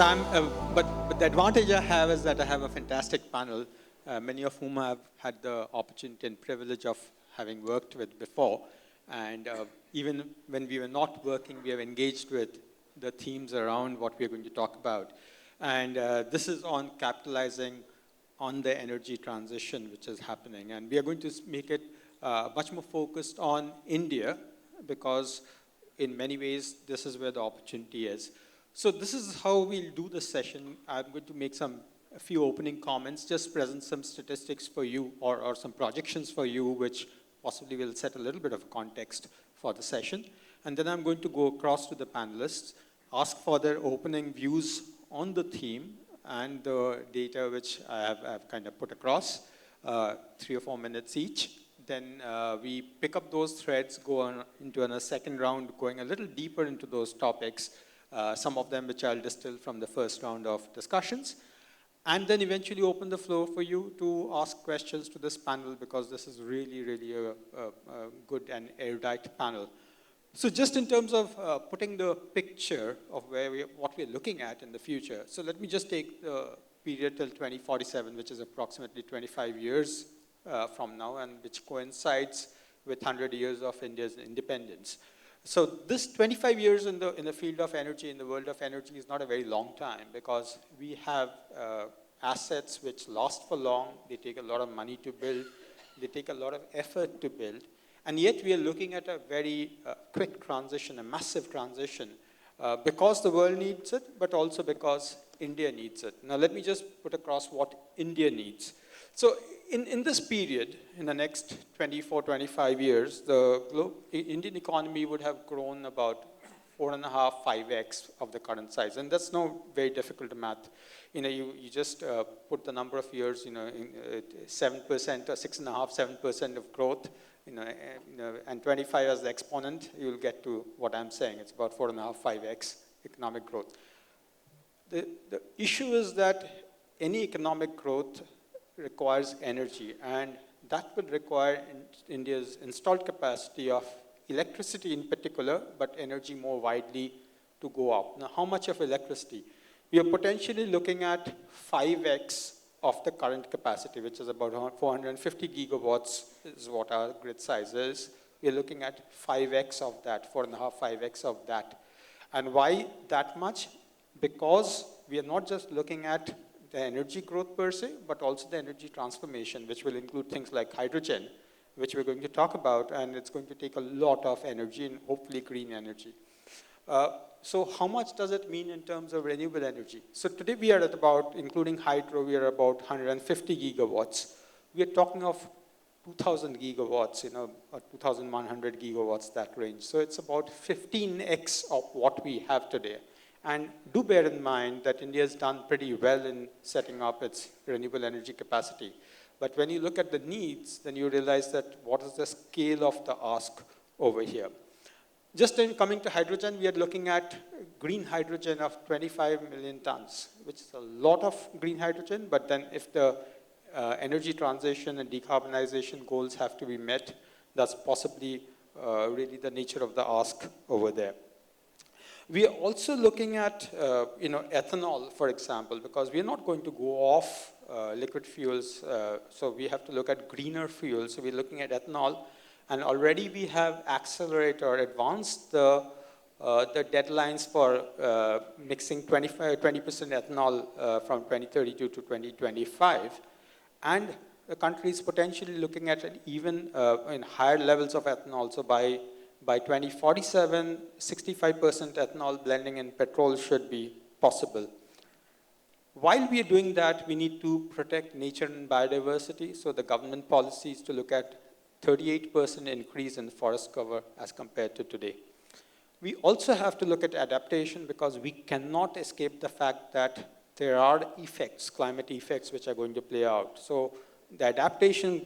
So but the advantage I have is that I have a fantastic panel, many of whom I've had the opportunity and privilege of having worked with before. And even when we were not working, we have engaged with the themes around what we're going to talk about. And this is on capitalizing on the energy transition which is happening. And we are going to make it much more focused on India, because in many ways, this is where the opportunity is. So this is how we'll do the session. I'm going to make a few opening comments, just present some statistics for you or some projections for you, which possibly will set a little bit of context for the session. And then I'm going to go across to the panelists, ask for their opening views on the theme and the data which I've kind of put across, 3 or 4 minutes each. Then we pick up those threads, go on into a second round, going a little deeper into those topics, some of them which I'll distill from the first round of discussions. And then eventually open the floor for you to ask questions to this panel, because this is really, really a good and erudite panel. So just in terms of putting the picture of what we're looking at in the future, so let me just take the period till 2047, which is approximately 25 years from now, and which coincides with 100 years of India's independence. So this 25 years in the field of energy, in the world of energy, is not a very long time, because we have assets which last for long. They take a lot of money to build. They take a lot of effort to build. And yet we are looking at a very quick transition, a massive transition, because the world needs it, but also because India needs it. Now let me just put across what India needs. So in this period, in the next 24, 25 years, the Indian economy would have grown about 4.5, 5x of the current size. And that's not very difficult to math. You just put the number of years, 7% or 6.5, 7% of growth, and 25 as the exponent, you'll get to what I'm saying. It's about 4.5, 5x economic growth. The issue is that any economic growth requires energy, and that will require India's installed capacity of electricity in particular, but energy more widely to go up. Now, how much of electricity? We are potentially looking at 5x of the current capacity, which is about 450 gigawatts is what our grid size is. We are looking at 5x of that, 4.5, 5x of that. And why that much? Because we are not just looking at the energy growth per se, but also the energy transformation, which will include things like hydrogen, which we're going to talk about, and it's going to take a lot of energy, and hopefully green energy. So how much does it mean in terms of renewable energy? So today we are at about, including hydro, we are about 150 gigawatts. We are talking of 2,000 gigawatts, or 2,100 gigawatts, that range. So it's about 15x of what we have today. And do bear in mind that India has done pretty well in setting up its renewable energy capacity. But when you look at the needs, then you realize that what is the scale of the ask over here. Just in coming to hydrogen, we are looking at green hydrogen of 25 million tons, which is a lot of green hydrogen. But then if the energy transition and decarbonization goals have to be met, that's possibly really the nature of the ask over there. We are also looking at ethanol, for example, because we are not going to go off liquid fuels. So we have to look at greener fuels. So we're looking at ethanol. And already we have accelerated or advanced the deadlines for mixing 20% ethanol from 2032 to 2025. And the country is potentially looking at an even in higher levels of ethanol. So by 2047, 65% ethanol blending in petrol should be possible. While we are doing that, we need to protect nature and biodiversity. So the government policy is to look at 38% increase in forest cover as compared to today. We also have to look at adaptation, because we cannot escape the fact that there are effects, climate effects, which are going to play out. So the adaptation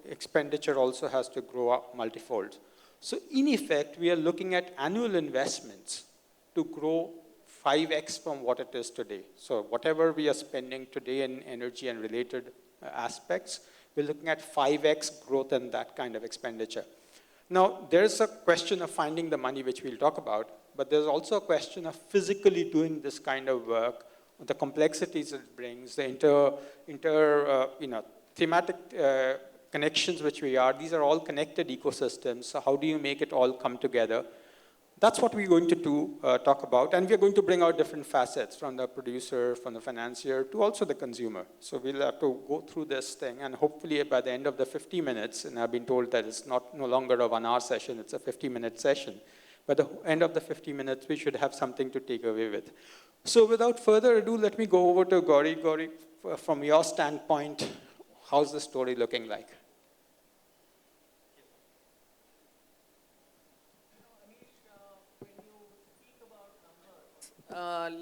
expenditure also has to grow up multifold. So in effect, we are looking at annual investments to grow 5x from what it is today. So whatever we are spending today in energy and related aspects, we're looking at 5x growth in that kind of expenditure. Now, there's a question of finding the money, which we'll talk about, but there's also a question of physically doing this kind of work the complexities it brings, the thematic connections which these are all connected ecosystems. So how do you make it all come together? That's what we're going to talk about. And we're going to bring out different facets from the producer, from the financier, to also the consumer. So we'll have to go through this thing. And hopefully by the end of the 50 minutes, and I've been told that it's no longer a 1 hour session, it's a 50-minute session. By the end of the 50 minutes, we should have something to take away with. So without further ado, let me go over to Gauri. Gauri, from your standpoint, how's the story looking like?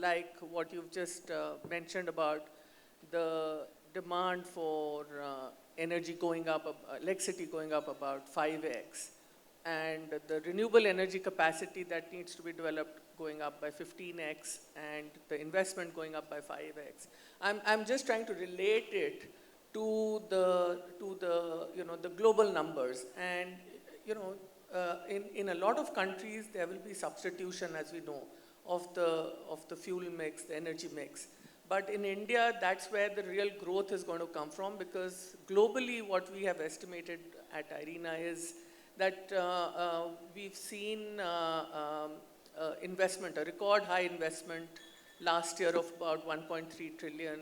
Like what you've just mentioned about the demand for energy going up, electricity going up about 5x, and the renewable energy capacity that needs to be developed going up by 15x, and the investment going up by 5x. I'm just trying to relate it to the global numbers, and in a lot of countries there will be substitution, as we know, of the fuel mix, the energy mix. But in India, that's where the real growth is going to come from, because globally what we have estimated at IRENA is that we've seen investment, a record high investment last year of about $1.3 trillion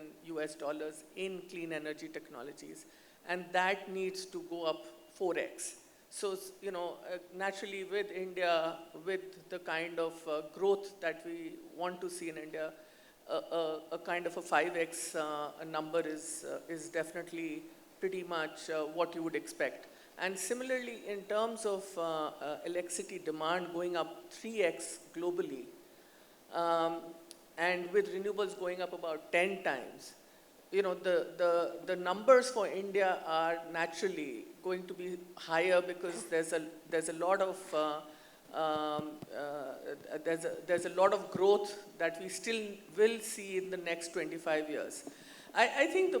in clean energy technologies. And that needs to go up 4x. So, naturally with India, with the kind of growth that we want to see in India, a kind of a 5x number is definitely pretty much what you would expect. And similarly, in terms of electricity demand going up 3x globally, and with renewables going up about 10 times, the numbers for India are naturally going to be higher, because there's a lot of there's a lot of growth that we still will see in the next 25 years. I think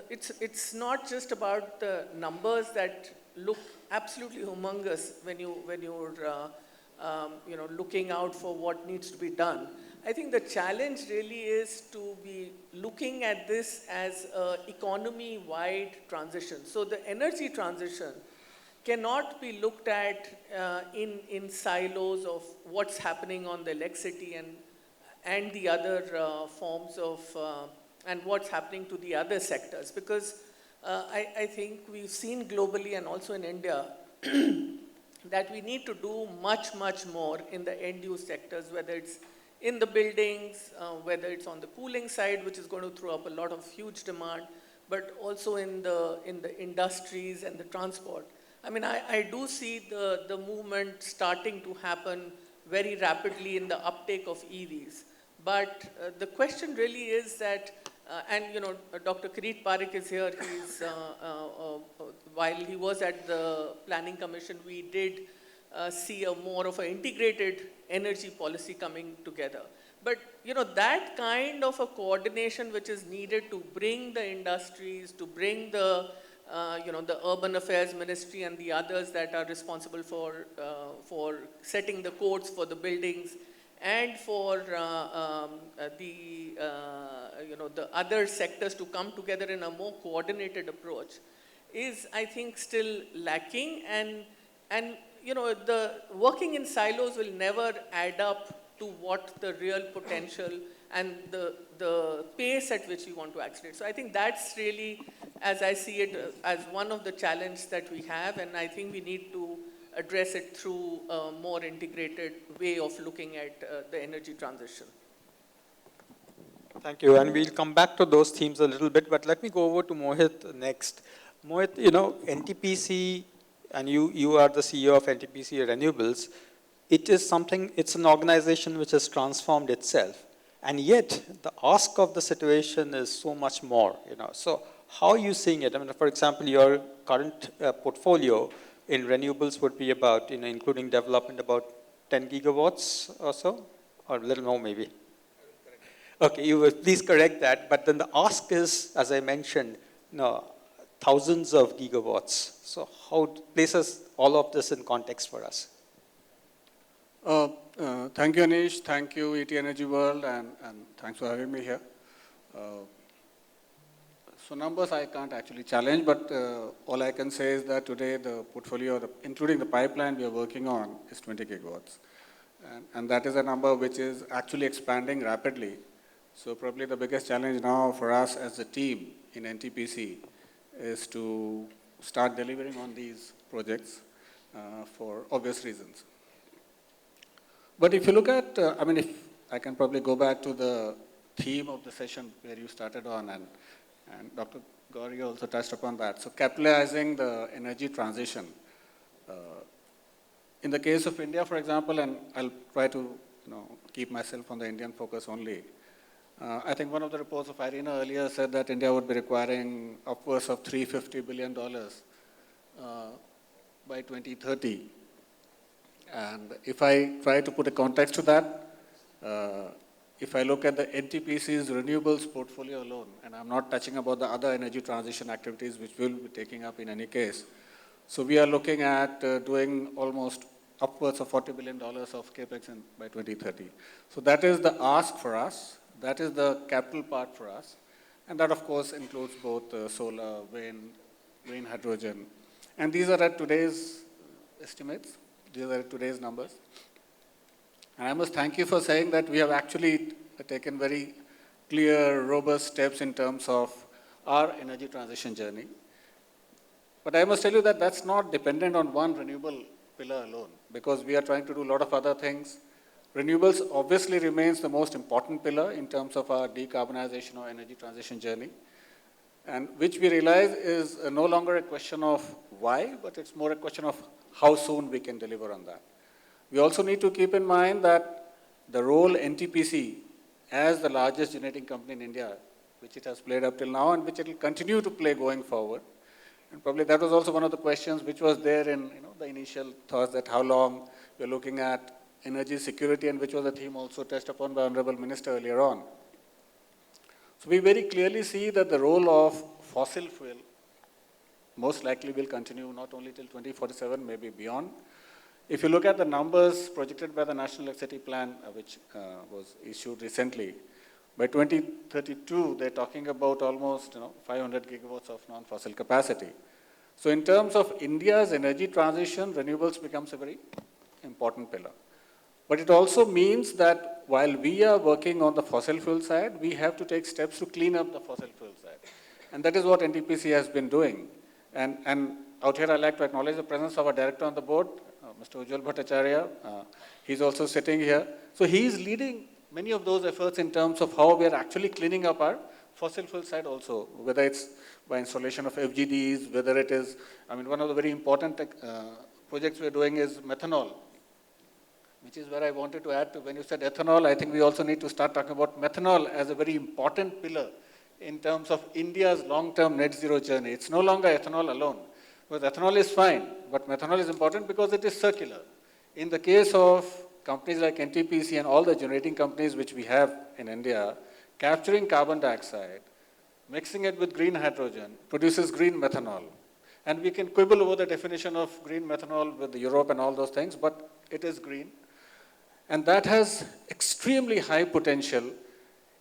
it's not just about the numbers that look absolutely humongous when you're looking out for what needs to be done. I think the challenge really is to be looking at this as an economy-wide transition. So the energy transition cannot be looked at in silos of what's happening on the electricity and the other forms of, and what's happening to the other sectors. Because I think we've seen globally and also in India that we need to do much, much more in the end-use sectors, whether it's in the buildings, whether it's on the cooling side, which is going to throw up a lot of huge demand, but also in the industries and the transport. I mean, I do see the movement starting to happen very rapidly in the uptake of EVs. But the question really is that, and Dr. Kirit Parekh is here. He's, while he was at the Planning Commission, we did see more of an integrated energy policy coming together. But that kind of a coordination which is needed to bring the industries, to bring the Urban Affairs Ministry and the others that are responsible for setting the codes for the buildings, and for the other sectors to come together in a more coordinated approach, is, I think, still lacking. And the working in silos will never add up to what the real potential and the pace at which we want to accelerate. So I think that's really, as I see it, as one of the challenges that we have, and I think we need to address it through a more integrated way of looking at the energy transition. Thank you, and we'll come back to those themes a little bit, but let me go over to Mohit next. Mohit, NTPC, and you are the CEO of NTPC Renewables, it's an organization which has transformed itself, and yet the ask of the situation is so much more, So how are you seeing it? I mean, for example, your current portfolio in renewables would be about, including development, about 10 gigawatts or so, or a little more maybe. Okay, you will please correct that. But then the ask is, as I mentioned, thousands of gigawatts. So how places all of this in context for us? Thank you, Anish. Thank you, ET Energy World, and thanks for having me here. So numbers I can't actually challenge, but all I can say is that today the portfolio, including the pipeline we are working on, is 20 gigawatts. And that is a number which is actually expanding rapidly. So probably the biggest challenge now for us as a team in NTPC is to start delivering on these projects for obvious reasons. But if you look at, if I can probably go back to the theme of the session where you started on, and Dr. Gauri also touched upon that. So capitalizing the energy transition. In the case of India, for example, and I'll try to keep myself on the Indian focus only. I think one of the reports of Irina earlier said that India would be requiring upwards of $350 billion by 2030. And if I try to put a context to that, if I look at the NTPC's renewables portfolio alone, and I'm not touching about the other energy transition activities which we'll be taking up in any case. So we are looking at doing almost upwards of $40 billion of capex by 2030. So that is the ask for us. That is the capital part for us. And that, of course, includes both solar, wind, green hydrogen. And these are at today's estimates. These are today's numbers. And I must thank you for saying that we have actually taken very clear, robust steps in terms of our energy transition journey. But I must tell you that that's not dependent on one renewable pillar alone, because we are trying to do a lot of other things. Renewables obviously remains the most important pillar in terms of our decarbonization or energy transition journey, and which we realize is no longer a question of why, but it's more a question of how soon we can deliver on that. We also need to keep in mind that the role NTPC as the largest generating company in India, which it has played up till now and which it will continue to play going forward. And probably that was also one of the questions which was there in the initial thoughts that how long we're looking at energy security, and which was a theme also touched upon by Honorable Minister earlier on. So we very clearly see that the role of fossil fuel most likely will continue not only till 2047, maybe beyond. If you look at the numbers projected by the National Electricity Plan, which was issued recently, by 2032, they're talking about almost 500 gigawatts of non-fossil capacity. So in terms of India's energy transition, renewables becomes a very important pillar. But it also means that while we are working on the fossil fuel side, we have to take steps to clean up the fossil fuel side. And that is what NTPC has been doing. And out here, I'd like to acknowledge the presence of our director on the board, Mr. Ujjwal Bhattacharya. He's also sitting here. So he's leading many of those efforts in terms of how we are actually cleaning up our fossil fuel side also, whether it's by installation of FGDs, whether it is, one of the very important projects we're doing is methanol, which is where I wanted to add to when you said ethanol. I think we also need to start talking about methanol as a very important pillar in terms of India's long-term net zero journey. It's no longer ethanol alone. Because ethanol is fine, but methanol is important because it is circular. In the case of companies like NTPC and all the generating companies which we have in India, capturing carbon dioxide, mixing it with green hydrogen, produces green methanol. And we can quibble over the definition of green methanol with Europe and all those things, but it is green. And that has extremely high potential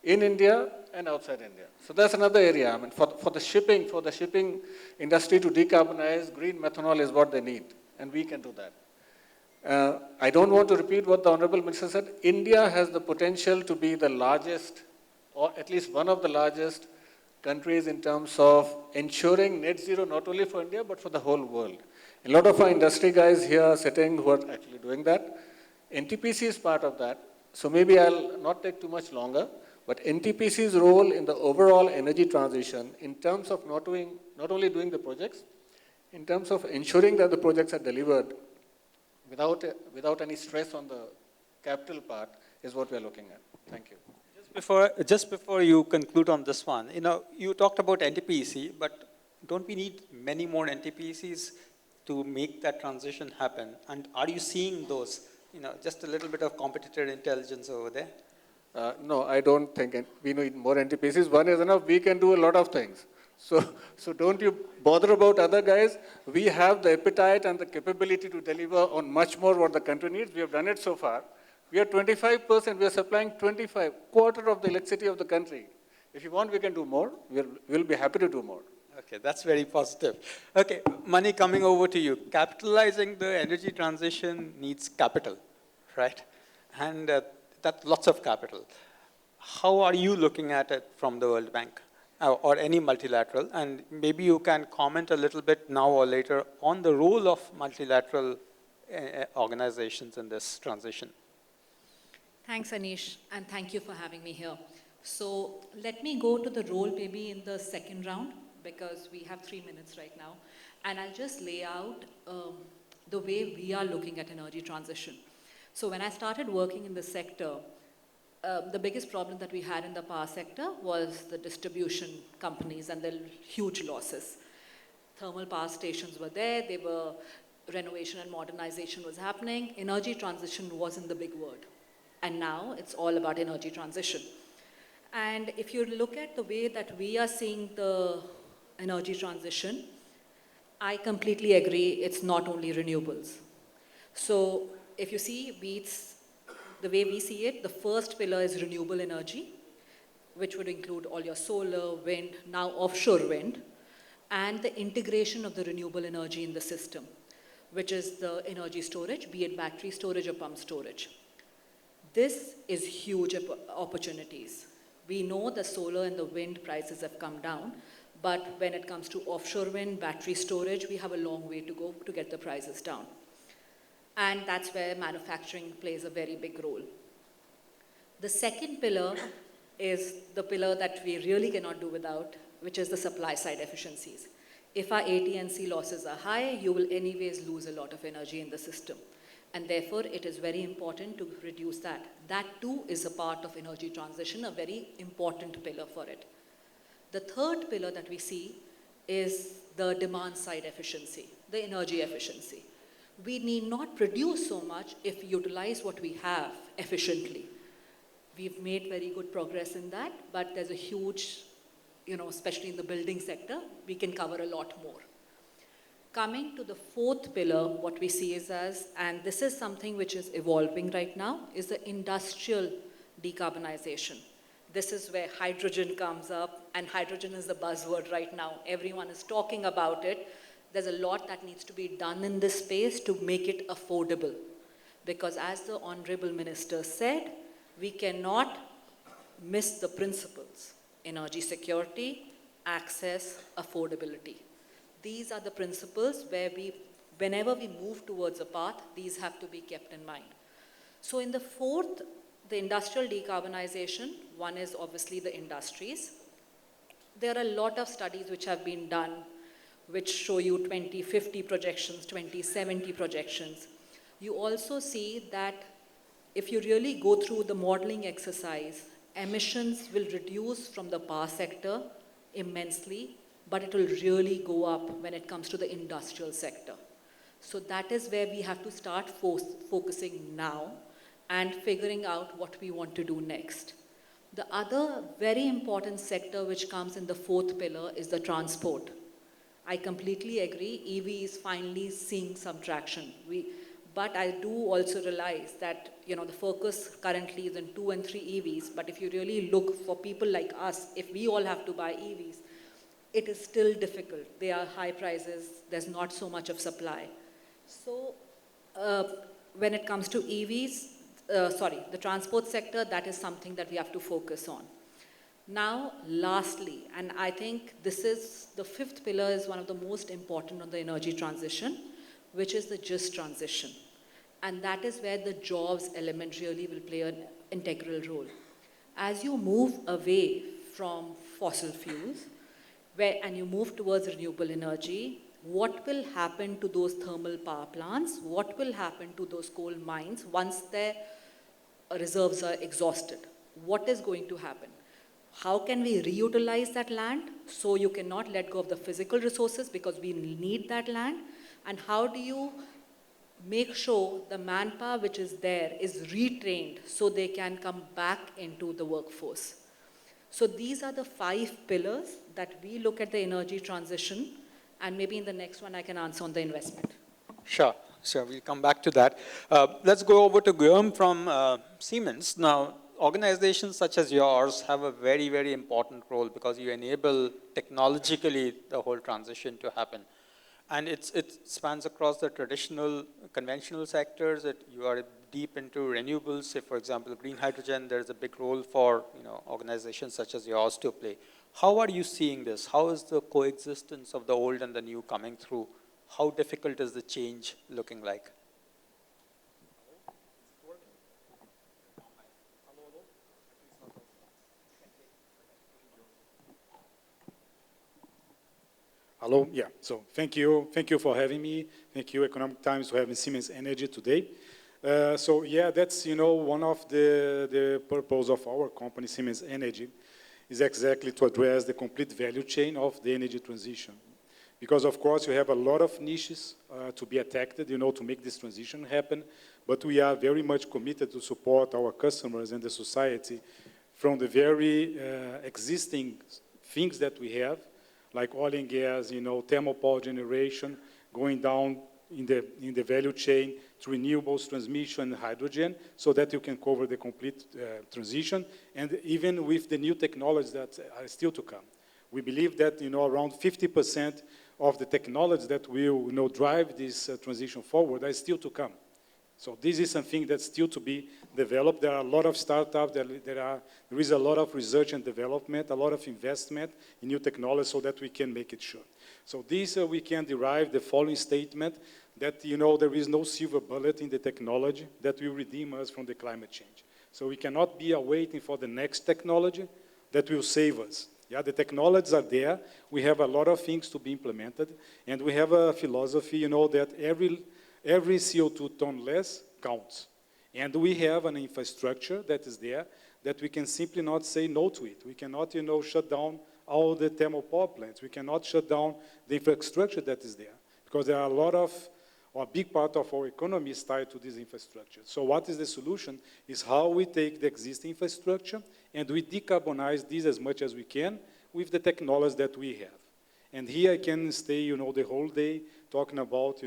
in India and outside India. So that's another area. For the shipping industry to decarbonize, green methanol is what they need, and we can do that. I don't want to repeat what the Honorable Minister said. India has the potential to be the largest, or at least one of the largest countries in terms of ensuring net zero not only for India, but for the whole world. A lot of our industry guys here are sitting who are actually doing that. NTPC is part of that. So maybe I'll not take too much longer. But NTPC's role in the overall energy transition, in terms of not only doing the projects, in terms of ensuring that the projects are delivered without any stress on the capital part, is what we are looking at. Thank you. Just before you conclude on this one, you talked about NTPC, but don't we need many more NTPCs to make that transition happen? And are you seeing those? Just a little bit of competitor intelligence over there. No, I don't think we need more NTPCs. One is enough. We can do a lot of things. So don't you bother about other guys. We have the appetite and the capability to deliver on much more what the country needs. We have done it so far. We are 25%, we are supplying 25, quarter of the electricity of the country. If you want, we can do more. We'll be happy to do more. Okay, that's very positive. Okay, Mani, coming over to you. Capitalizing the energy transition needs capital, right? And that's lots of capital. How are you looking at it from the World Bank or any multilateral? And maybe you can comment a little bit now or later on the role of multilateral organizations in this transition. Thanks, Anish, and thank you for having me here. So let me go to the role maybe in the second round, because we have 3 minutes right now. And I'll just lay out the way we are looking at energy transition. So when I started working in the sector, the biggest problem that we had in the power sector was the distribution companies and the huge losses. Thermal power stations were there, renovation and modernization was happening. Energy transition wasn't the big word. And now it's all about energy transition. And if you look at the way that we are seeing the energy transition, I completely agree it's not only renewables. So if you see the way we see it, the first pillar is renewable energy, which would include all your solar, wind, now offshore wind, and the integration of the renewable energy in the system, which is the energy storage, be it battery storage or pump storage. This is huge opportunities. We know the solar and the wind prices have come down, but when it comes to offshore wind, battery storage, we have a long way to go to get the prices down. And that's where manufacturing plays a very big role. The second pillar is the pillar that we really cannot do without, which is the supply side efficiencies. If our AT&C losses are high, you will anyways lose a lot of energy in the system. And therefore, it is very important to reduce that. That too is a part of energy transition, a very important pillar for it. The third pillar that we see is the demand side efficiency, the energy efficiency. We need not produce so much if we utilize what we have efficiently. We've made very good progress in that, but there's a huge, especially in the building sector, we can cover a lot more. Coming to the fourth pillar, what we see is and this is something which is evolving right now, is the industrial decarbonization. This is where hydrogen comes up, and hydrogen is the buzzword right now. Everyone is talking about it. There's a lot that needs to be done in this space to make it affordable. Because as the Honorable Minister said, we cannot miss the principles: energy security, access, affordability. These are the principles where whenever we move towards a path, these have to be kept in mind. So in the fourth, the industrial decarbonization, one is obviously the industries. There are a lot of studies which have been done which show you 2050 projections, 2070 projections. You also see that if you really go through the modeling exercise, emissions will reduce from the power sector immensely, but it will really go up when it comes to the industrial sector. So that is where we have to start focusing now and figuring out what we want to do next. The other very important sector which comes in the fourth pillar is the transport. I completely agree, EV is finally seeing some traction. But I do also realize that the focus currently is in 2 and 3 EVs, but if you really look for people like us, if we all have to buy EVs, it is still difficult. They are high prices, there's not so much of supply. So when it comes to EVs, the transport sector, that is something that we have to focus on. Now, lastly, and I think the fifth pillar is one of the most important on the energy transition, which is the just transition. And that is where the jobs element really will play an integral role. As you move away from fossil fuels, and you move towards renewable energy, what will happen to those thermal power plants? What will happen to those coal mines once their reserves are exhausted? What is going to happen? How can we reutilize that land so you cannot let go of the physical resources because we need that land? And how do you make sure the manpower which is there is retrained so they can come back into the workforce? So these are the 5 pillars that we look at the energy transition, and maybe in the next one I can answer on the investment. Sure. So we'll come back to that. Let's go over to Guilherme from Siemens. Now, organizations such as yours have a very, very important role because you enable technologically the whole transition to happen. And it spans across the traditional, conventional sectors. You are deep into renewables. Say, for example, green hydrogen, there's a big role for organizations such as yours to play. How are you seeing this? How is the coexistence of the old and the new coming through? How difficult is the change looking like? Hello, yeah, so thank you for having me. Thank you, Economic Times, for having Siemens Energy today. So yeah, that's, one of the purpose of our company, Siemens Energy, is exactly to address the complete value chain of the energy transition. Because of course you have a lot of niches to be attacked, to make this transition happen, but we are very much committed to support our customers and the society from the very existing things that we have, like oil and gas, thermal power generation, going down in the value chain to renewables, transmission, and hydrogen, so that you can cover the complete transition, and even with the new technologies that are still to come. We believe that, around 50% of the technologies that will, drive this transition forward are still to come. So this is something that's still to be developed. There are a lot of startups, there is a lot of research and development, a lot of investment in new technology so that we can make it sure. So this we can derive the following statement that, there is no silver bullet in the technology that will redeem us from the climate change. So we cannot be awaiting for the next technology that will save us. Yeah, the technologies are there. We have a lot of things to be implemented, and we have a philosophy, that every CO2 ton less counts. And we have an infrastructure that is there that we can simply not say no to it. We cannot, shut down all the thermal power plants. We cannot shut down the infrastructure that is there because there are a big part of our economy is tied to this infrastructure. So what is the solution is how we take the existing infrastructure and we decarbonize this as much as we can with the technologies that we have. And here I can stay, the whole day talking about,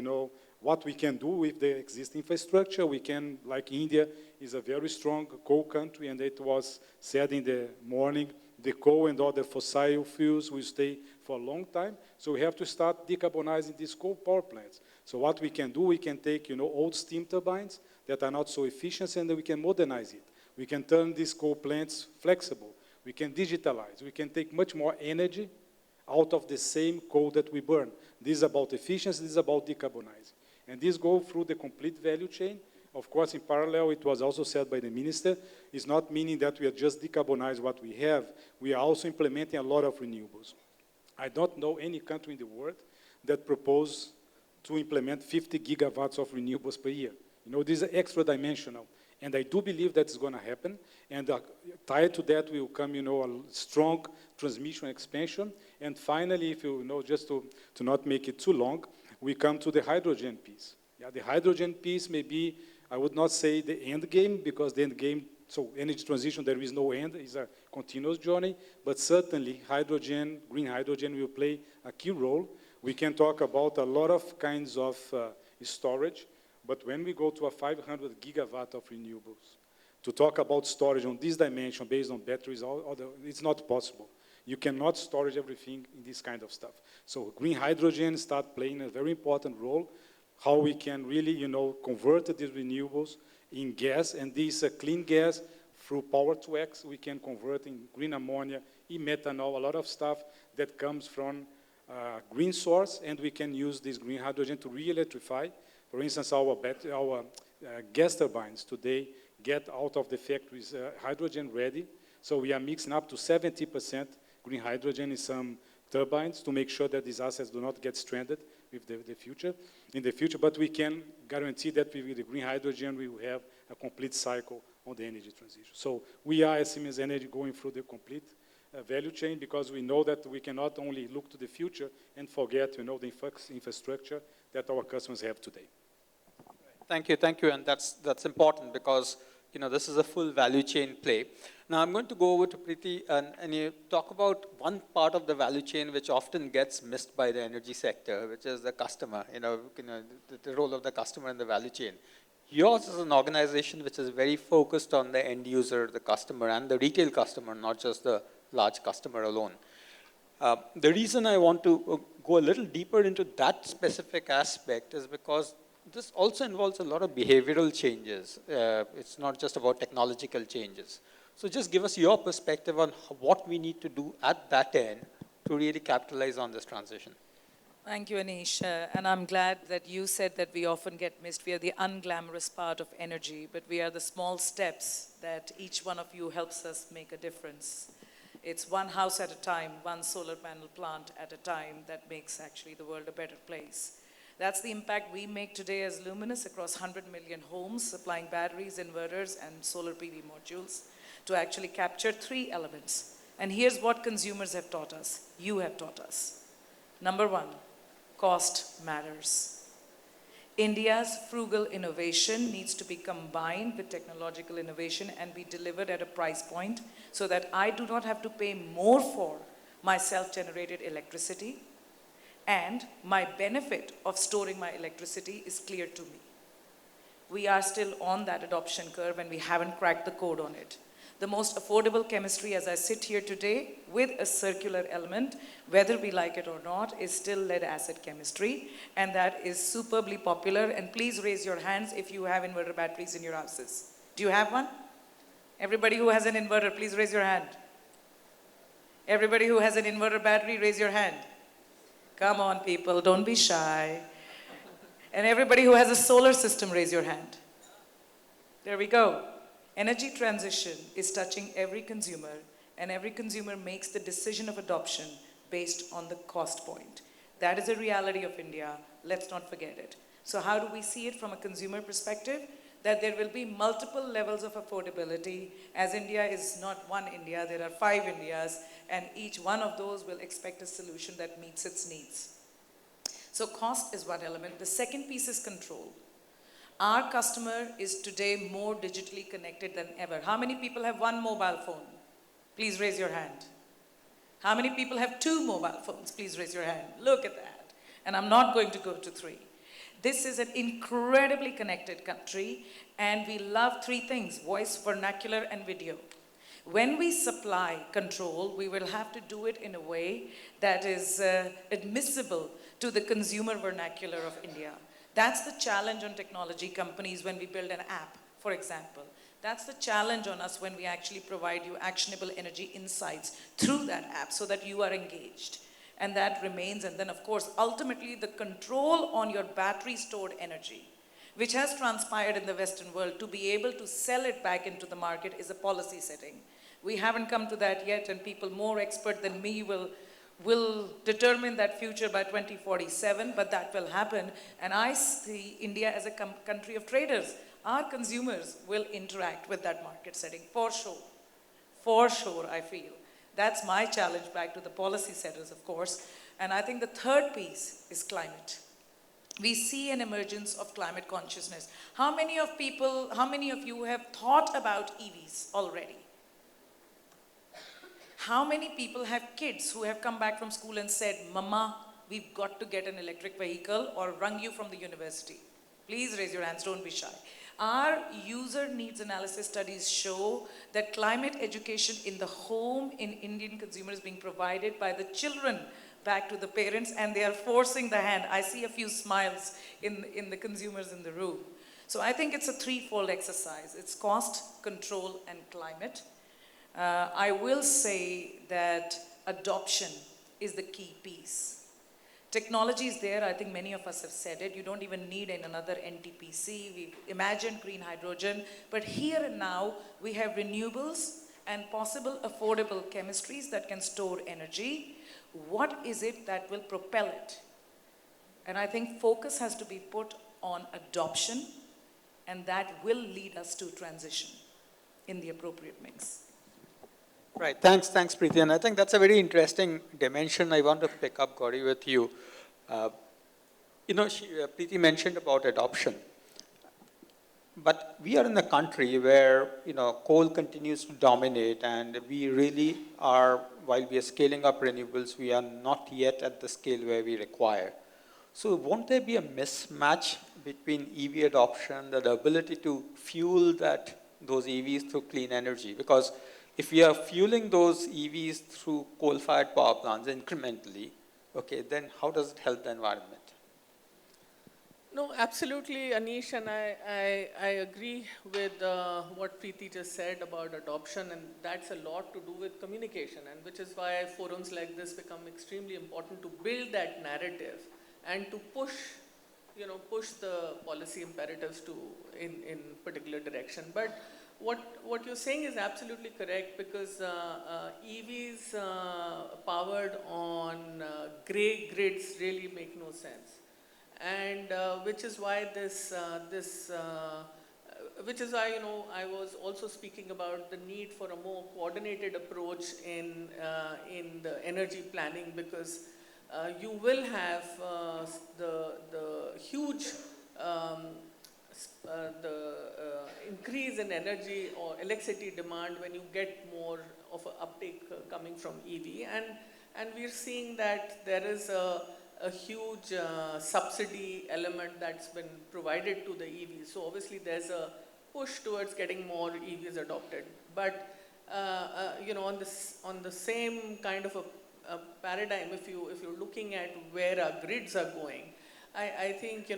what we can do with the existing infrastructure. We can, like India is a very strong coal country, and it was said in the morning, the coal and other fossil fuels will stay for a long time. So we have to start decarbonizing these coal power plants. So what we can do, we can take, old steam turbines that are not so efficient, and then we can modernize it. We can turn these coal plants flexible. We can digitalize. We can take much more energy out of the same coal that we burn. This is about efficiency. This is about decarbonizing. And this goes through the complete value chain. Of course, in parallel, it was also said by the minister, it's not meaning that we are just decarbonize what we have. We are also implementing a lot of renewables. I don't know any country in the world that propose to implement 50 gigawatts of renewables per year. This is extra dimensional. And I do believe that's going to happen. And tied to that will come, a strong transmission expansion. And finally, if just to not make it too long, we come to the hydrogen piece. Yeah, the hydrogen piece may be, I would not say the end game, because the end game, so energy transition, there is no end, it's a continuous journey, but certainly hydrogen, green hydrogen will play a key role. We can talk about a lot of kinds of storage, but when we go to a 500 gigawatt of renewables, to talk about storage on this dimension based on batteries, it's not possible. You cannot storage everything in this kind of stuff. So green hydrogen start playing a very important role, how we can really, convert these renewables in gas, and this clean gas through power to X, we can convert in green ammonia, e-methanol, a lot of stuff that comes from green source, and we can use this green hydrogen to re-electrify. For instance, our gas turbines today get out of the factories hydrogen ready, so we are mixing up to 70% green hydrogen in some turbines to make sure that these assets do not get stranded with in the future, but we can guarantee that with the green hydrogen we will have a complete cycle on the energy transition. So we are, as Siemens Energy, going through the complete value chain because we know that we cannot only look to the future and forget, the infrastructure that our customers have today. Thank you, and that's important because, this is a full value chain play. Now I'm going to go over to Preeti and you talk about one part of the value chain which often gets missed by the energy sector, which is the customer, the role of the customer in the value chain. Yours is an organization which is very focused on the end user, the customer, and the retail customer, not just the large customer alone. The reason I want to go a little deeper into that specific aspect is because this also involves a lot of behavioral changes. It's not just about technological changes. So just give us your perspective on what we need to do at that end to really capitalize on this transition. Thank you, Anish. And I'm glad that you said that we often get missed. We are the unglamorous part of energy, but we are the small steps that each one of you helps us make a difference. It's one house at a time, one solar panel plant at a time that makes actually the world a better place. That's the impact we make today as Luminous across 100 million homes, supplying batteries, inverters, and solar PV modules to actually capture 3 elements. And here's what consumers have taught us. You have taught us. Number 1, cost matters. India's frugal innovation needs to be combined with technological innovation and be delivered at a price point so that I do not have to pay more for my self-generated electricity, and my benefit of storing my electricity is clear to me. We are still on that adoption curve and we haven't cracked the code on it. The most affordable chemistry as I sit here today with a circular element, whether we like it or not, is still lead acid chemistry, and that is superbly popular. And please raise your hands if you have inverter batteries in your houses. Do you have one? Everybody who has an inverter, please raise your hand. Everybody who has an inverter battery, raise your hand. Come on, people, don't be shy. And everybody who has a solar system, raise your hand. There we go. Energy transition is touching every consumer, and every consumer makes the decision of adoption based on the cost point. That is a reality of India. Let's not forget it. So how do we see it from a consumer perspective? That there will be multiple levels of affordability. As India is not one India, there are 5 Indias, and each one of those will expect a solution that meets its needs. So cost is one element. The second piece is control. Our customer is today more digitally connected than ever. How many people have one mobile phone? Please raise your hand. How many people have 2 mobile phones? Please raise your hand. Look at that. And I'm not going to go to 3. This is an incredibly connected country, and we love 3 things: voice, vernacular, and video. When we supply control, we will have to do it in a way that is admissible to the consumer vernacular of India. That's the challenge on technology companies when we build an app, for example. That's the challenge on us when we actually provide you actionable energy insights through that app so that you are engaged. And that remains. And then, of course, ultimately, the control on your battery stored energy, which has transpired in the Western world, to be able to sell it back into the market is a policy setting. We haven't come to that yet, and people more expert than me will determine that future by 2047, but that will happen. And I see India as a country of traders. Our consumers will interact with that market setting, for sure. For sure, I feel. That's my challenge back to the policy setters, of course. And I think the third piece is climate. We see an emergence of climate consciousness. How many of you have thought about EVs already? How many people have kids who have come back from school and said, "Mama, we've got to get an electric vehicle," or rung you from the university? Please raise your hands, don't be shy. Our user needs analysis studies show that climate education in the home in Indian consumers is being provided by the children back to the parents, and they are forcing the hand. I see a few smiles in the consumers in the room. So I think it's a threefold exercise. It's cost, control, and climate. I will say that adoption is the key piece. Technology is there. I think many of us have said it. You don't even need another NTPC. We've imagined green hydrogen. But here and now, we have renewables and possible affordable chemistries that can store energy. What is it that will propel it? And I think focus has to be put on adoption, and that will lead us to transition in the appropriate mix. Right, thanks, Preeti. And I think that's a very interesting dimension I want to pick up, Gauri, with you. Preeti mentioned about adoption. But we are in a country where, coal continues to dominate, and we really are, while we are scaling up renewables, we are not yet at the scale where we require. So won't there be a mismatch between EV adoption and the ability to fuel those EVs through clean energy? Because if we are fueling those EVs through coal-fired power plants incrementally, okay, then how does it help the environment? No, absolutely, Anish, and I agree with what Preeti just said about adoption, and that's a lot to do with communication, and which is why forums like this become extremely important to build that narrative and to push the policy imperatives in particular direction. But what you're saying is absolutely correct, because EVs powered on gray grids really make no sense. And which is why which is why, I was also speaking about the need for a more coordinated approach in the energy planning, because you will have the huge increase in energy or electricity demand when you get more of an uptake coming from EV, and we're seeing that there is a huge subsidy element that's been provided to the EVs. So obviously there's a push towards getting more EVs adopted. But on the same kind of a paradigm, if you're looking at where our grids are going, I think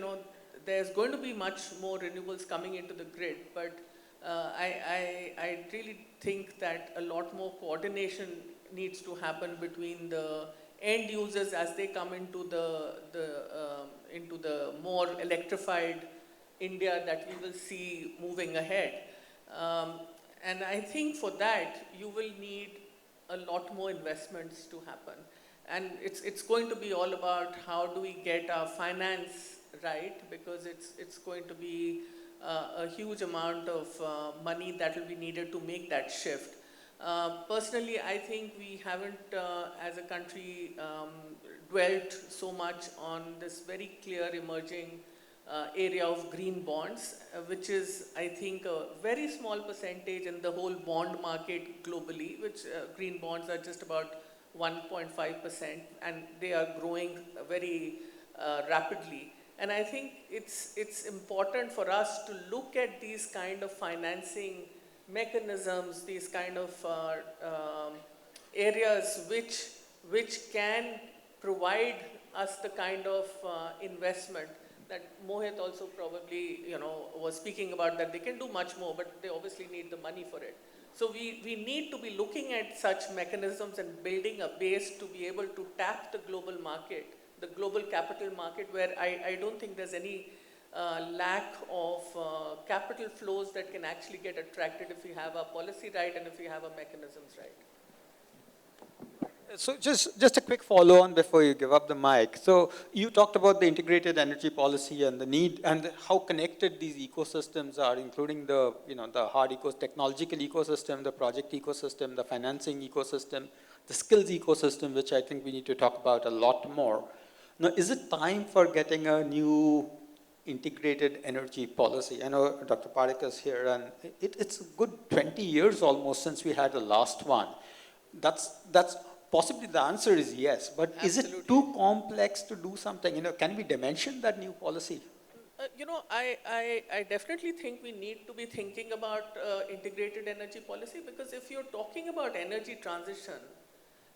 there's going to be much more renewables coming into the grid. But I really think that a lot more coordination needs to happen between the end users as they come into the more electrified India that we will see moving ahead. And I think for that, you will need a lot more investments to happen. And it's going to be all about how do we get our finance right, because it's going to be a huge amount of money that will be needed to make that shift. Personally, I think we haven't, as a country, dwelt so much on this very clear emerging area of green bonds, which is, I think, a very small percentage in the whole bond market globally, which green bonds are just about 1.5%, and they are growing very rapidly. And I think it's important for us to look at these kind of financing mechanisms, these kind of areas which can provide us the kind of investment that Mohit also probably was speaking about, that they can do much more, but they obviously need the money for it. So we need to be looking at such mechanisms and building a base to be able to tap the global market, the global capital market, where I don't think there's any lack of capital flows that can actually get attracted if we have our policy right and if we have our mechanisms right. So just a quick follow-on before you give up the mic. So you talked about the integrated energy policy and the need and how connected these ecosystems are, including the hard technological ecosystem, the project ecosystem, the financing ecosystem, the skills ecosystem, which I think we need to talk about a lot more. Now, is it time for getting a new integrated energy policy? I know Dr. Parekh is here, and it's a good 20 years almost since we had the last one. That's possibly the answer is yes, but Absolutely. Is it too complex to do something? Can we dimension that new policy? I definitely think we need to be thinking about integrated energy policy, because if you're talking about energy transition,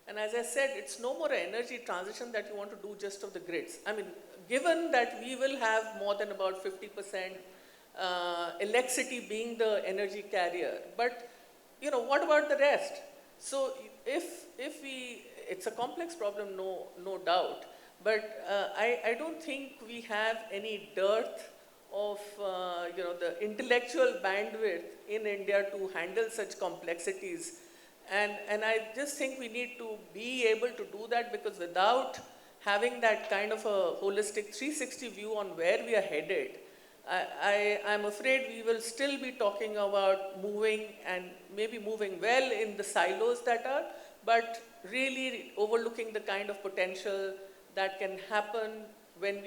and as I said, it's no more an energy transition that you want to do just of the grids. I mean, given that we will have more than about 50% electricity being the energy carrier, but what about the rest? So if it's a complex problem, no doubt, but I don't think we have any dearth of the intellectual bandwidth in India to handle such complexities. And I just think we need to be able to do that, because without having that kind of a holistic 360 view on where we are headed, I'm afraid we will still be talking about moving, and maybe moving well in the silos that are, but really overlooking the kind of potential that can happen when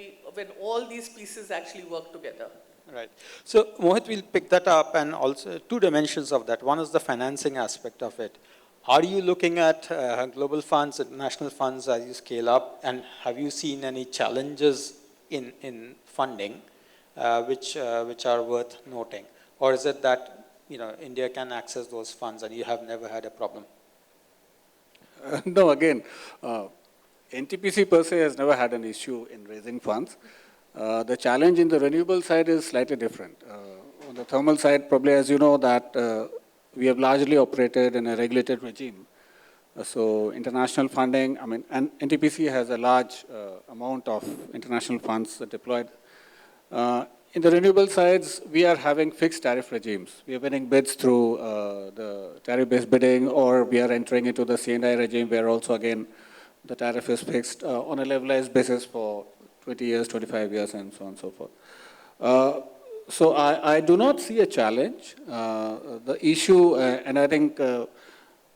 all these pieces actually work together. Right. So Mohit, we'll pick that up, and also two dimensions of that. One is the financing aspect of it. Are you looking at global funds, international funds as you scale up, and have you seen any challenges in funding which are worth noting? Or is it that India can access those funds and you have never had a problem? No, again, NTPC per se has never had an issue in raising funds. The challenge in the renewable side is slightly different. On the thermal side, probably as you know, that we have largely operated in a regulated regime. So international funding, I mean, and NTPC has a large amount of international funds deployed. In the renewable sides, we are having fixed tariff regimes. We are winning bids through the tariff-based bidding, or we are entering into the C&I regime where also, again, the tariff is fixed on a levelized basis for 20 years, 25 years, and so on and so forth. So I do not see a challenge. The issue, and I think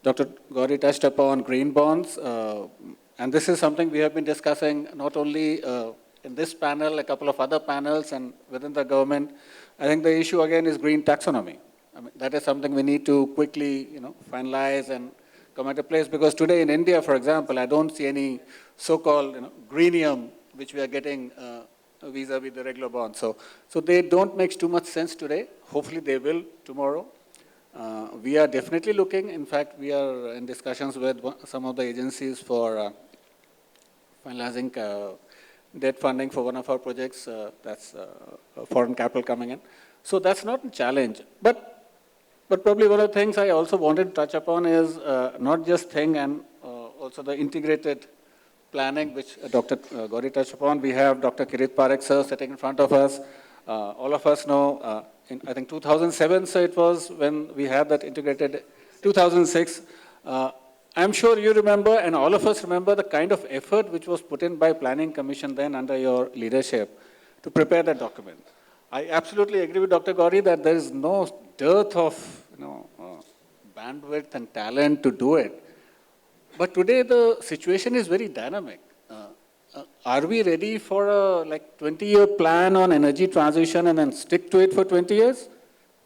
Dr. Gauri touched upon green bonds, and this is something we have been discussing not only in this panel, a couple of other panels, and within the government. I think the issue again is green taxonomy. I mean, that is something we need to quickly, finalize and come into place, because today in India, for example, I don't see any so-called, greenium which we are getting vis-a-vis the regular bonds. So they don't make too much sense today. Hopefully they will tomorrow. We are definitely looking. In fact, we are in discussions with some of the agencies for finalizing debt funding for one of our projects. That's foreign capital coming in. So that's not a challenge. But probably one of the things I also wanted to touch upon is not just thing and also the integrated planning, which Dr. Gauri touched upon. We have Dr. Kirit Parekh sir sitting in front of us. All of us know, in I think 2007, so it was when we had that integrated, 2006. I'm sure you remember, and all of us remember, the kind of effort which was put in by Planning Commission then under your leadership to prepare that document. I absolutely agree with Dr. Gauri that there is no dearth of bandwidth and talent to do it. But today the situation is very dynamic. Are we ready for a 20-year plan on energy transition and then stick to it for 20 years?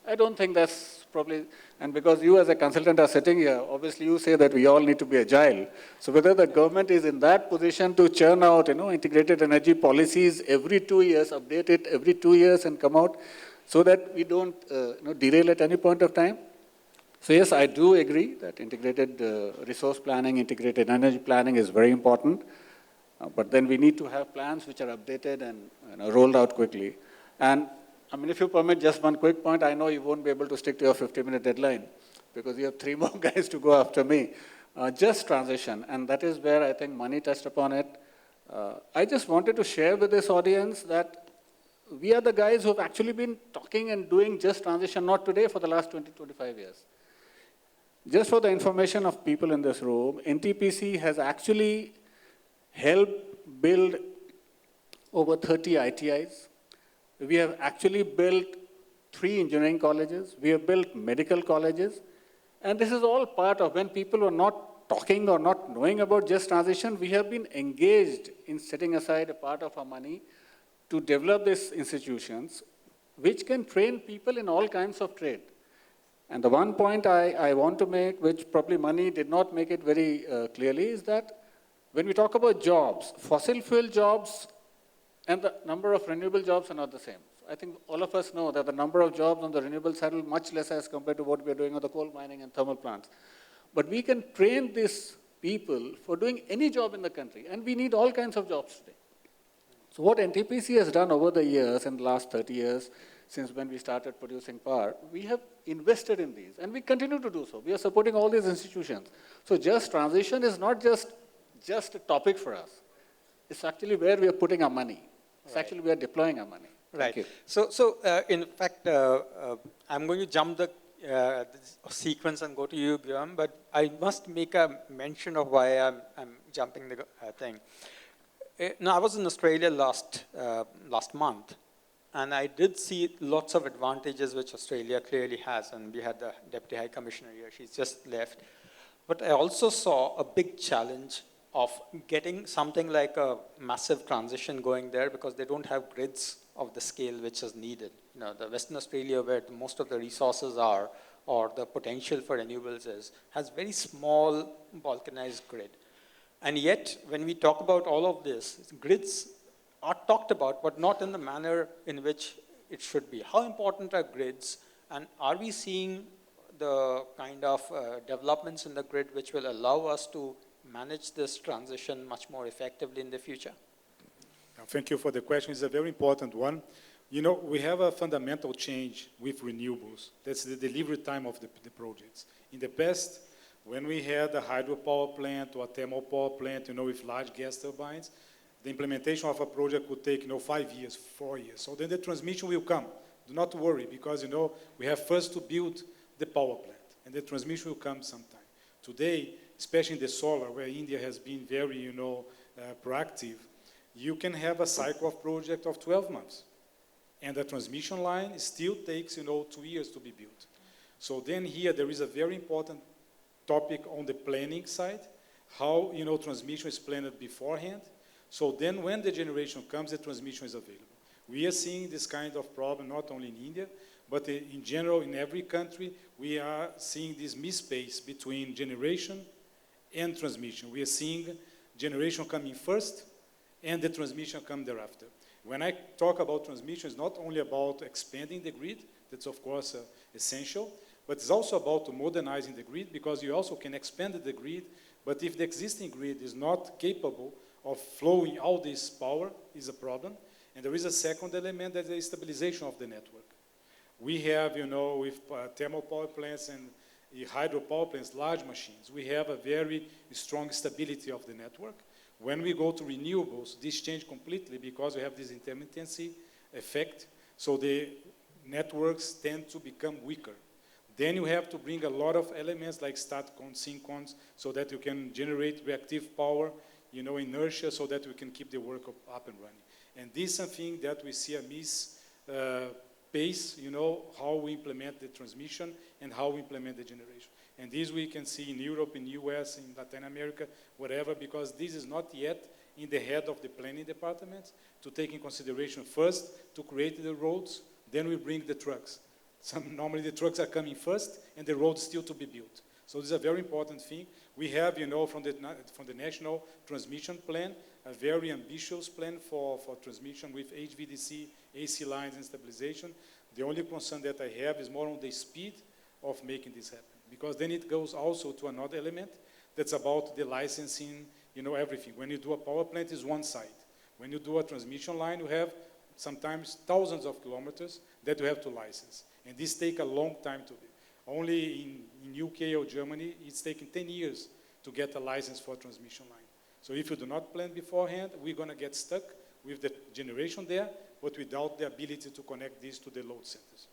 I don't think that's probably, and because you as a consultant are sitting here, obviously you say that we all need to be agile. So whether the government is in that position to churn out, integrated energy policies every 2 years, update it every 2 years and come out so that we don't derail at any point of time. So yes, I do agree that integrated resource planning, integrated energy planning is very important. But then we need to have plans which are updated and rolled out quickly. And I mean, if you permit just one quick point, I know you won't be able to stick to your 50-minute deadline because you have 3 more guys to go after me. Just transition, and that is where I think Mani touched upon it. I just wanted to share with this audience that we are the guys who have actually been talking and doing just transition, not today, for the last 20, 25 years. Just for the information of people in this room, NTPC has actually helped build over 30 ITIs. We have actually built 3 engineering colleges. We have built medical colleges. And this is all part of when people were not talking or not knowing about just transition, we have been engaged in setting aside a part of our money to develop these institutions which can train people in all kinds of trade. And the one point I want to make, which probably Mani did not make it very clearly, is that when we talk about jobs, fossil fuel jobs and the number of renewable jobs are not the same. I think all of us know that the number of jobs on the renewable side is much less as compared to what we are doing on the coal mining and thermal plants. But we can train these people for doing any job in the country, and we need all kinds of jobs today. So what NTPC has done over the years, in the last 30 years, since when we started producing power, we have invested in these, and we continue to do so. We are supporting all these institutions. So just transition is not just a topic for us. It's actually where we are putting our money. It's actually where we are deploying our money. Right. So in fact, I'm going to jump the sequence and go to you, Guilherme, but I must make a mention of why I'm jumping the thing. Now, I was in Australia last month, and I did see lots of advantages which Australia clearly has, and we had the Deputy High Commissioner here, she's just left. But I also saw a big challenge of getting something like a massive transition going there because they don't have grids of the scale which is needed. You know, the Western Australia where most of the resources are or the potential for renewables is, has very small balkanized grid. And yet, when we talk about all of this, grids are talked about, but not in the manner in which it should be. How important are grids, and are we seeing the kind of developments in the grid which will allow us to manage this transition much more effectively in the future? Thank you for the question. It's a very important one. You know, we have a fundamental change with renewables. That's the delivery time of the projects. In the past, when we had a hydropower plant or a thermal power plant, you know, with large gas turbines, the implementation of a project would take, you know, 5 years, 4 years. So then the transmission will come. Do not worry, because, you know, we have first to build the power plant, and the transmission will come sometime. Today, especially in the solar, where India has been very, you know, proactive, you can have a cycle of project of 12 months. And the transmission line still takes, you know, 2 years to be built. So then here, there is a very important topic on the planning side, how, you know, transmission is planned beforehand. So then when the generation comes, the transmission is available. We are seeing this kind of problem not only in India, but in general in every country. We are seeing this misspace between generation and transmission. We are seeing generation coming first and the transmission come thereafter. When I talk about transmission, it's not only about expanding the grid, that's of course essential, but it's also about modernizing the grid, because you also can expand the grid, but if the existing grid is not capable of flowing all this power, is a problem. And there is a second element, that is the stabilization of the network. We have, you know, with thermal power plants and hydropower plants, large machines, we have a very strong stability of the network. When we go to renewables, this changes completely because we have this intermittency effect, so the networks tend to become weaker. Then you have to bring a lot of elements like statcons, synchrons, so that you can generate reactive power, you know, inertia, so that we can keep the work up and running. And this is something that we see a pace, you know, how we implement the transmission and how we implement the generation. And this we can see in Europe, in US, in Latin America, whatever, because this is not yet in the head of the planning departments to take in consideration first to create the roads, then we bring the trucks. Normally the trucks are coming first and the roads still to be built. So this is a very important thing. We have, you know, from the National Transmission Plan, a very ambitious plan for transmission with HVDC, AC lines and stabilization. The only concern that I have is more on the speed of making this happen. Because then it goes also to another element that's about the licensing, you know, everything. When you do a power plant, is one side. When you do a transmission line, you have sometimes thousands of kilometers that you have to license. And this takes a long time to do. Only in UK or Germany, it's taken 10 years to get a license for a transmission line. So if you do not plan beforehand, we're going to get stuck with the generation there, but without the ability to connect these to the load centers.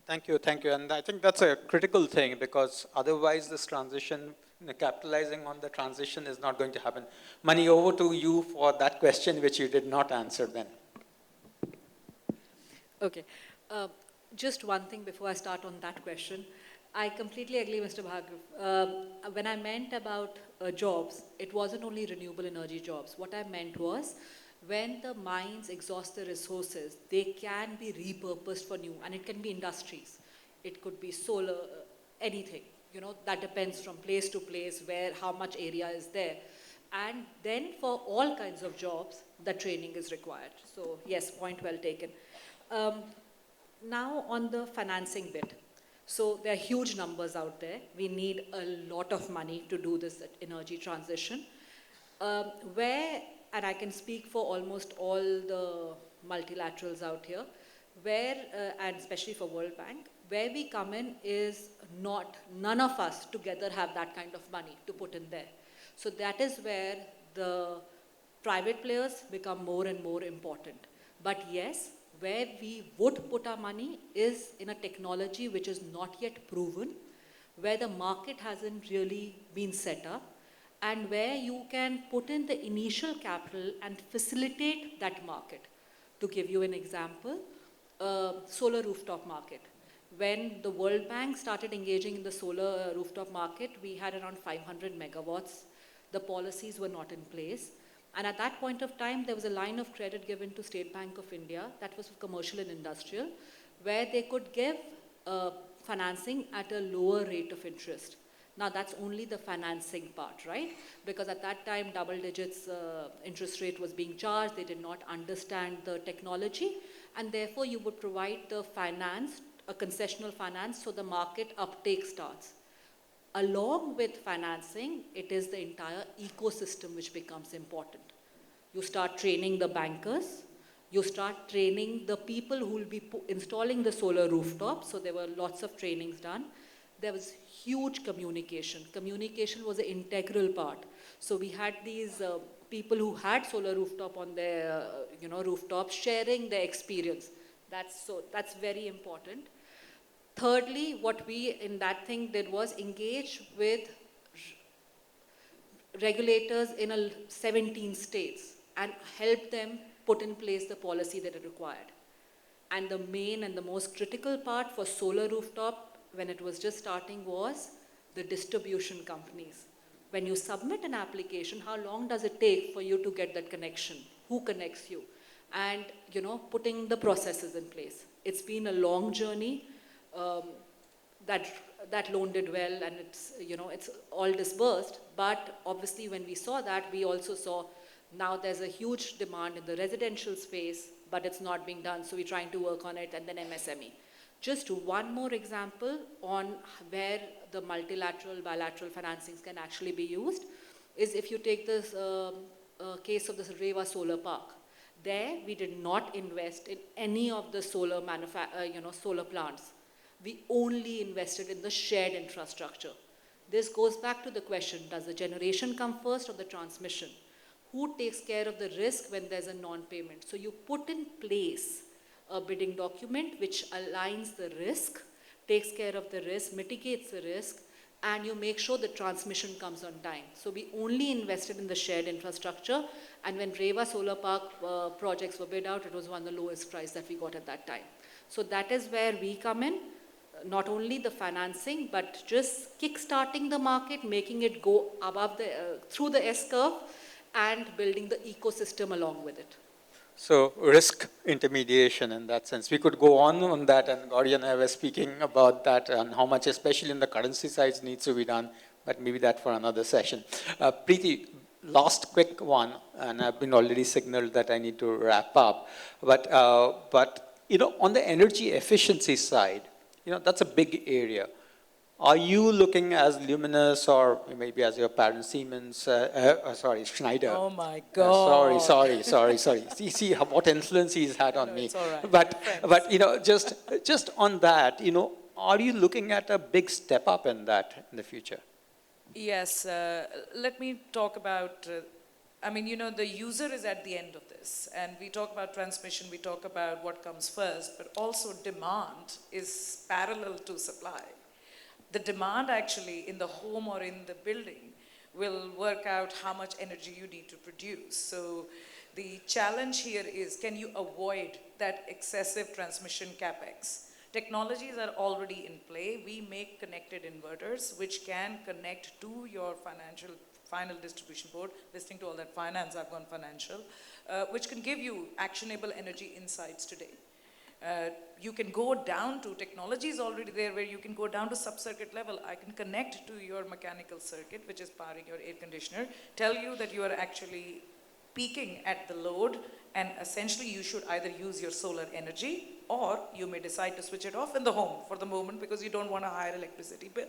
Thank you, thank you. And I think that's a critical thing, because otherwise this transition, you know, capitalizing on the transition is not going to happen. Mani, over to you for that question which you did not answer then. Okay. Just one thing before I start on that question. I completely agree, Mr. Bhargava. When I meant about jobs, it wasn't only renewable energy jobs. What I meant was, when the mines exhaust the resources, they can be repurposed for new, and it can be industries. It could be solar, anything. You know, that depends from place to place, where, how much area is there. And then for all kinds of jobs, the training is required. So yes, point well taken. Now on the financing bit. So there are huge numbers out there. We need a lot of money to do this energy transition. And I can speak for almost all the multilaterals out here, where, and especially for World Bank, where we come in is none of us together have that kind of money to put in there. So that is where the private players become more and more important. But yes, where we would put our money is in a technology which is not yet proven, where the market hasn't really been set up, and where you can put in the initial capital and facilitate that market. To give you an example, solar rooftop market. When the World Bank started engaging in the solar rooftop market, we had around 500 megawatts. the policies were not in place. And at that point of time, there was a line of credit given to State Bank of India that was for commercial and industrial, where they could give financing at a lower rate of interest. Now that's only the financing part, right? Because at that time, double digits interest rate was being charged. They did not understand the technology. And therefore, you would provide the finance, a concessional finance, so the market uptake starts. Along with financing, it is the entire ecosystem which becomes important. You start training the bankers. You start training the people who will be installing the solar rooftop. So there were lots of trainings done. There was huge communication. Communication was an integral part. So we had these people who had solar rooftop on their rooftops sharing their experience. That's very important. Thirdly, what we in that thing did was engage with regulators in 17 states and help them put in place the policy that it required. And the main and the most critical part for solar rooftop when it was just starting was the distribution companies. When you submit an application, how long does it take for you to get that connection? Who connects you? And, putting the processes in place. It's been a long journey. That loan did well, and it's all disbursed. But obviously, when we saw that, we also saw now there's a huge demand in the residential space, but it's not being done. So we're trying to work on it, and then MSME. Just one more example on where the multilateral, bilateral financings can actually be used is if you take this case of this Reva Solar Park. There, we did not invest in any of the solar solar plants. We only invested in the shared infrastructure. This goes back to the question, does the generation come first or the transmission? Who takes care of the risk when there's a non-payment? So you put in place a bidding document which aligns the risk, takes care of the risk, mitigates the risk, and you make sure the transmission comes on time. So we only invested in the shared infrastructure, and when Reva Solar Park projects were bid out, it was one of the lowest price that we got at that time. So that is where we come in. Not only the financing, but just kickstarting the market, making it go above through the S-curve, and building the ecosystem along with it. So risk intermediation in that sense. We could go on that, and Gauri and I were speaking about that and how much, especially in the currency side, needs to be done, but maybe that for another session. Preeti, last quick one, and I've been already signaled that I need to wrap up, but on the energy efficiency side, that's a big area. Are you looking as Luminous or maybe as your parent Siemens, Schneider? Oh my God. Sorry. See what influence he's had on me. It's all right. But just on that, are you looking at a big step up in that in the future? Yes, let me talk about, the user is at the end of this, and we talk about transmission, we talk about what comes first, but also demand is parallel to supply. The demand actually in the home or in the building will work out how much energy you need to produce. So the challenge here is, can you avoid that excessive transmission capex? Technologies are already in play. We make connected inverters which can connect to your final distribution board, listening to all that finance, I've gone financial, which can give you actionable energy insights today. You can go down to, technology is already there where you can go down to sub-circuit level. I can connect to your mechanical circuit, which is powering your air conditioner, tell you that you are actually peaking at the load, and essentially you should either use your solar energy or you may decide to switch it off in the home for the moment because you don't want a higher electricity bill.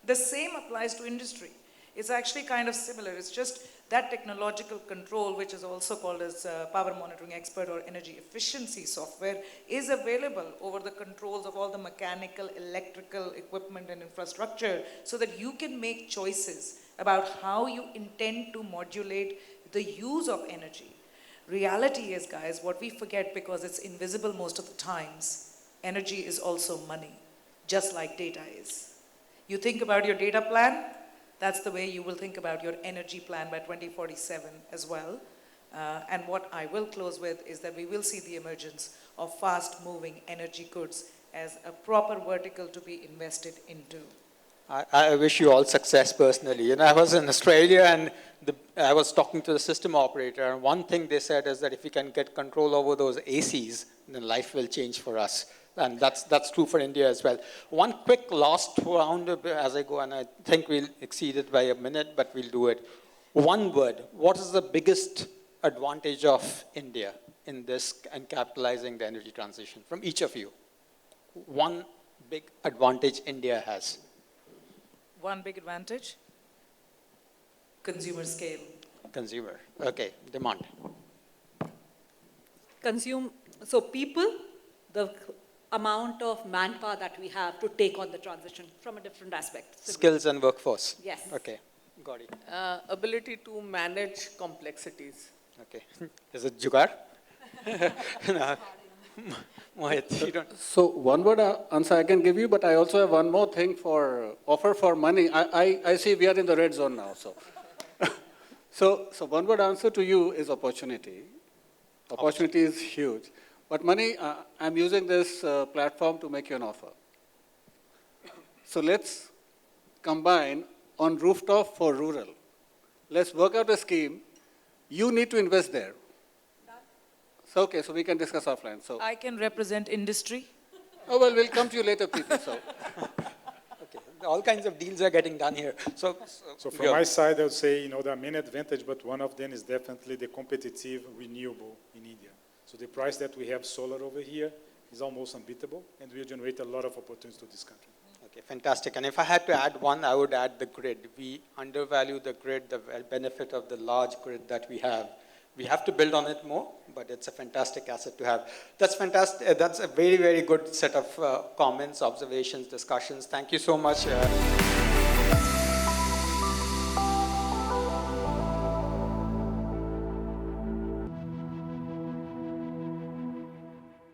The same applies to industry. It's actually kind of similar. It's just that technological control, which is also called as Power Monitoring Expert or Energy Efficiency Software, is available over the controls of all the mechanical, electrical equipment and infrastructure so that you can make choices about how you intend to modulate the use of energy. Reality is, guys, what we forget because it's invisible most of the times, energy is also money, just like data is. You think about your data plan, that's the way you will think about your energy plan by 2047 as well. And what I will close with is that we will see the emergence of fast-moving energy goods as a proper vertical to be invested into. I wish you all success personally. You know, I was in Australia and I was talking to the system operator, and one thing they said is that if we can get control over those ACs, then life will change for us. And that's true for India as well. One quick last round as I go, and I think we'll exceed it by a minute, but we'll do it. One word, what is the biggest advantage of India in this and capitalizing the energy transition from each of you? One big advantage India has. One big advantage? Consumer scale. Consumer, okay, demand. So people, the amount of manpower that we have to take on the transition from a different aspect. Skills and workforce. Yes. Okay, Gauri. Ability to manage complexities. Okay, is it Jugaad? No. Mohit, you don't. So one word answer I can give you, but I also have one more thing for offer for money. I see we are in the red zone now, so. So one word answer to you is opportunity. Opportunity is huge. But Mani, I'm using this platform to make you an offer. So let's combine on rooftop for rural. Let's work out a scheme. You need to invest there. So, okay, so we can discuss offline. So I can represent industry. Oh, well, we'll come to you later, Preeti. So. Okay, all kinds of deals are getting done here. So from my side, I would say, you know, there are many advantages, but one of them is definitely the competitive renewable in India. So the price that we have solar over here is almost unbeatable, and will generate a lot of opportunities to this country. Okay, fantastic. And if I had to add one, I would add the grid. We undervalue the grid, the benefit of the large grid that we have. We have to build on it more, but it's a fantastic asset to have. That's fantastic. That's a very, very good set of comments, observations, discussions. Thank you so much.